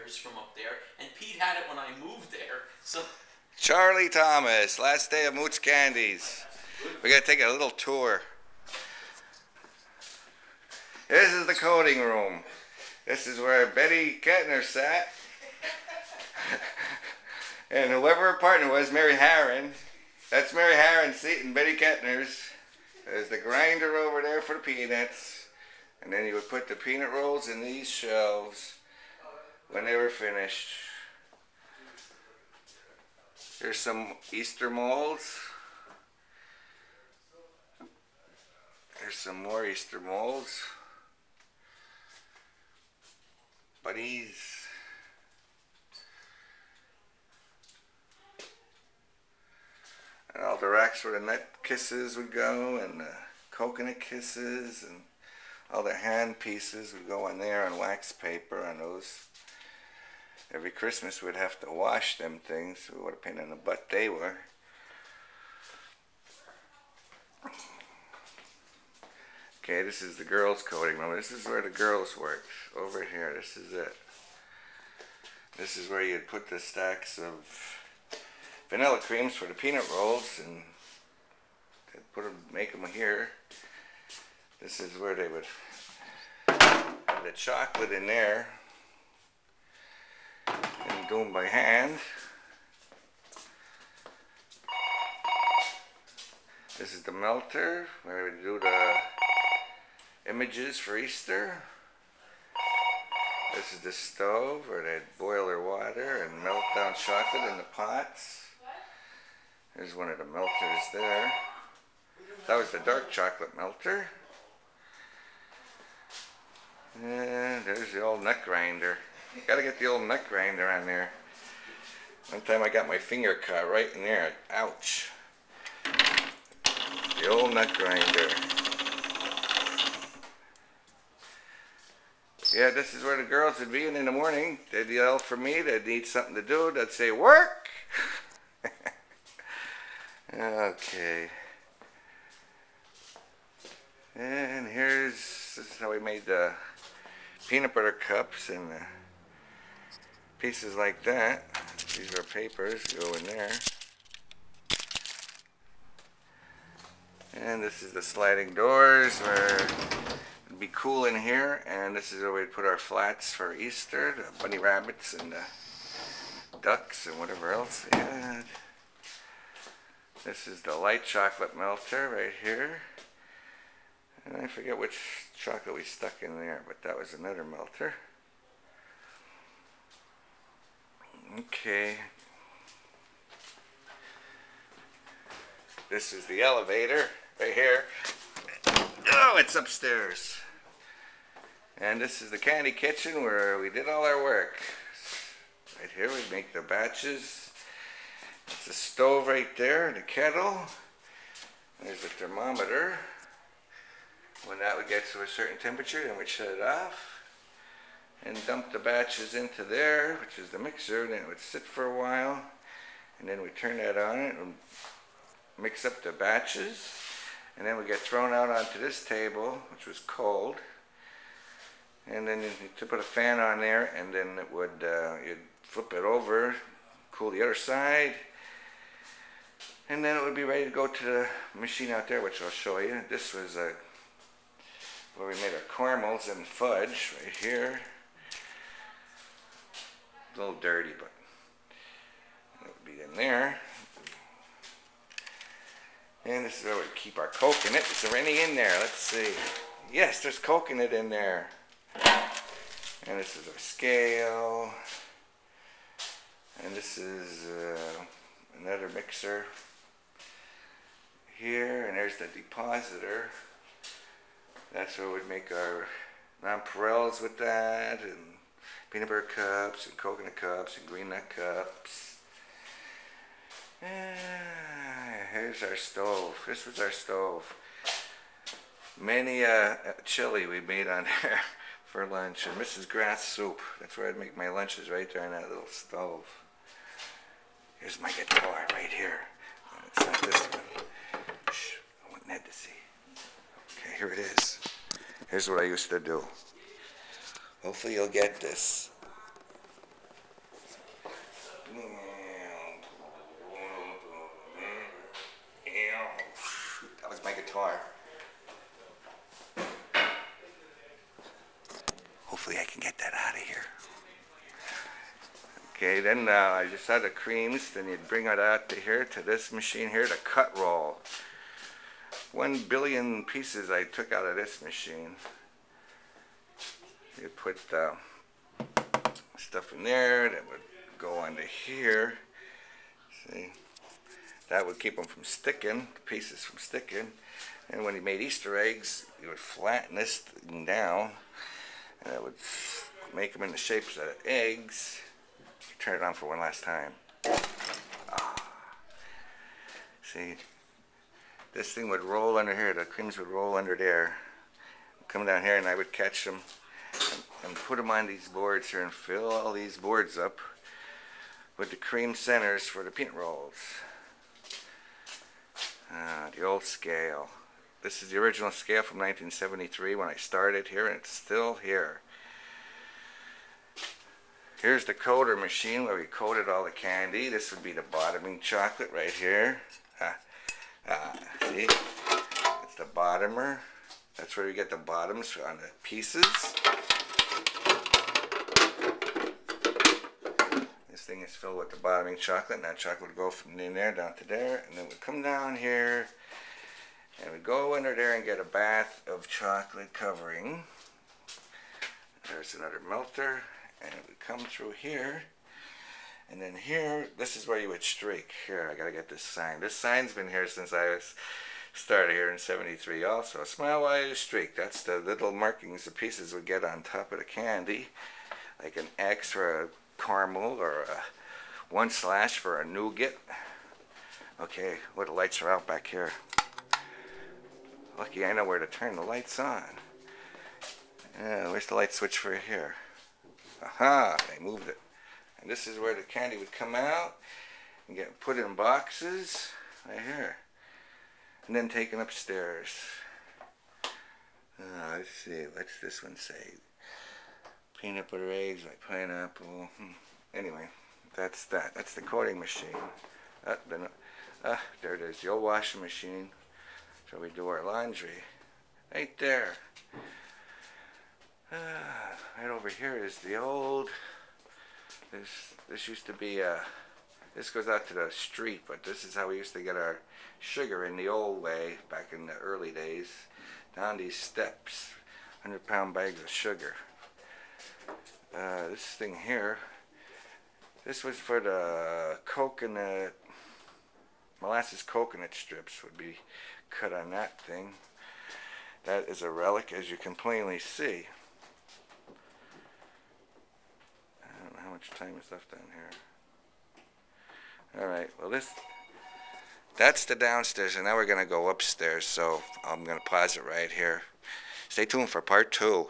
letters from up there, and Pete had it when I moved there. So Charlie Thomas, last day of Mootz Candies. We gotta take a little tour. This is the coding room. This is where Betty Ketner sat. And whoever her partner was, Mary Harron. That's Mary Harron's seat and Betty Ketner's. There's the grinder over there for the peanuts. And then you would put the peanut rolls in these shelves when they were finished. Here's some Easter molds. Here's some more Easter molds. Buddies. And all the racks where the nut kisses would go, and the coconut kisses, and all the hand pieces would go on there on wax paper on those. Every Christmas we'd have to wash them things, so what a pain in the butt they were. Okay, this is the girls' coding room. This is where the girls worked. Over here, this is it. This is where you'd put the stacks of vanilla creams for the peanut rolls, and they'd put them, make them here. This is where they would have the chocolate in there and do them by hand. This is the melter where we do the images for Easter. This is the stove where they'd boil their water and melt down chocolate in the pots. There's one of the melters there. That was the dark chocolate melter. And there's the old nut grinder. Gotta get the old nut grinder on there. One time I got my finger caught right in there. Ouch. The old nut grinder. Yeah, this is where the girls would be, and in the morning they'd yell for me. They'd need something to do. They'd say, work! Okay. And this is how we made the peanut butter cups and the pieces like that. These are papers, go in there. And this is the sliding doors where it'd be cool in here, and this is where we'd put our flats for Easter, the bunny rabbits and the ducks and whatever else we had. This is the light chocolate melter right here. And I forget which chocolate we stuck in there, but that was another melter. Okay. This is the elevator right here. Oh, it's upstairs. And this is the candy kitchen where we did all our work. Right here we make the batches. It's a stove right there, the kettle. There's the thermometer. When that would get to a certain temperature, then we'd shut it off and dump the batches into there, which is the mixer. Then it would sit for a while, and then we turn that on and mix up the batches, and then we get thrown out onto this table, which was cold. And then you put a fan on there, and then it would you'd flip it over, cool the other side. And then it would be ready to go to the machine out there, which I'll show you. This was where we made our caramels and fudge, right here. A little dirty, but it would be in there. And this is where we keep our coconut. Is there any in there? Let's see. Yes, there's coconut in there. And this is our scale. And this is another mixer here, and there's the depositor. That's where we'd make our nonpareils with that, and peanut butter cups, and coconut cups, and green nut cups. Here's our stove. This was our stove. Many chili we made on there for lunch, and Mrs. Grass soup. That's where I'd make my lunches, right there on that little stove. Here's my guitar right here. It's not this one. Shh, I want Ned to see. Okay, here it is. Here's what I used to do. Hopefully you'll get this. Okay, then I just had the creams, then you'd bring it out to here, to this machine here, to cut roll. 1 billion pieces I took out of this machine. You put stuff in there that would go onto here. See, that would keep them from sticking, the pieces from sticking. And when you made Easter eggs, you would flatten this thing down, and it would make them in the shapes of eggs. Turn it on for one last time. See, this thing would roll under here. The creams would roll under there. Come down here, and I would catch them and put them on these boards here and fill all these boards up with the cream centers for the peanut rolls. The old scale. This is the original scale from 1973 when I started here, and it's still here. Here's the coater machine where we coated all the candy. This would be the bottoming chocolate right here. See? It's the bottomer. That's where you get the bottoms on the pieces. This thing is filled with the bottoming chocolate, and that chocolate would go from in there down to there, and then we'd come down here, and we'd go under there and get a bath of chocolate covering. There's another melter. And it would come through here, and then here, this is where you would streak. Here, I gotta get this sign. This sign's been here since I started here in '73 also. Smile while you streak. That's the little markings the pieces would get on top of the candy, like an X for a caramel, or a 1 slash for a nougat. Okay, well, the lights are out back here. Lucky I know where to turn the lights on. Where's the light switch for here? Aha, they moved it. And this is where the candy would come out and get put in boxes right here. And then taken upstairs. Let's see, what's this one say? Peanut butter eggs, like pineapple. Anyway, that's that. That's the coating machine. There it is, the old washing machine. So we do our laundry. Right there. Right over here is the old, this used to be, this goes out to the street, but this is how we used to get our sugar in the old way, back in the early days, down these steps, 100-pound bags of sugar. This thing here, this was for the coconut, molasses coconut strips would be cut on that thing. That is a relic, as you can plainly see. How much time is left down here? Alright, well that's the downstairs, and now we're going to go upstairs, so I'm going to pause it right here. Stay tuned for part 2.